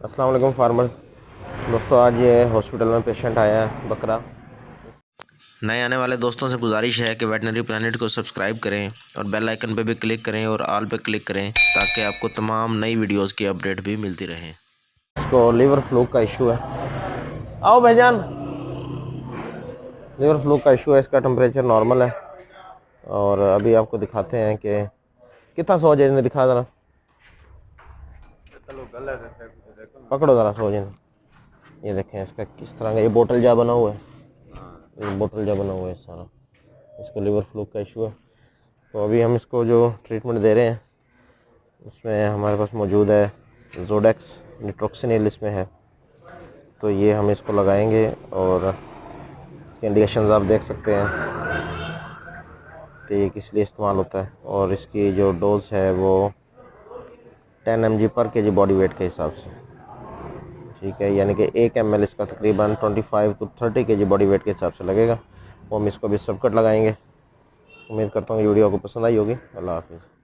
अस्सलाम वालेकुम फार्मर्स दोस्तों, आज ये हॉस्पिटल में पेशेंट आया है बकरा। नए आने वाले दोस्तों से गुजारिश है कि वेटनरी प्लानट को सब्सक्राइब करें और बेल आइकन पे भी क्लिक करें और ऑल पे क्लिक करें ताकि आपको तमाम नई वीडियोस की अपडेट भी मिलती रहे। इसको लीवर फ्लू का इशू है। आओ भाईजान, लीवर फ्लू का इशू है। इसका टेम्परेचर नॉर्मल है और अभी आपको दिखाते हैं कि कितना सोच है। दिखा ज़रा, पकड़ो ज़रा सोच। ये देखें इसका किस तरह का, ये बोतल जा बना हुआ है। ये बोतल जा बना हुआ है सारा। इसको लीवर फ्लू का इशू है। तो अभी हम इसको जो ट्रीटमेंट दे रहे हैं उसमें हमारे पास मौजूद है जोडेक्स, निट्रोक्सिनिल इसमें है। तो ये हम इसको लगाएंगे और इसके इंडिकेशंस आप देख सकते हैं कि ये किस लिए इस्तेमाल होता है। और इसकी जो डोज है वो 10 mg पर kg बॉडी वेट के हिसाब से, ठीक है। यानी कि 1 ml इसका तकरीबन 25 to 30 kg बॉडी वेट के हिसाब से लगेगा। वो हम इसको भी सबकट लगाएंगे। उम्मीद करता हूँ वीडियो को पसंद आई होगी। अल्लाह हाफिज़।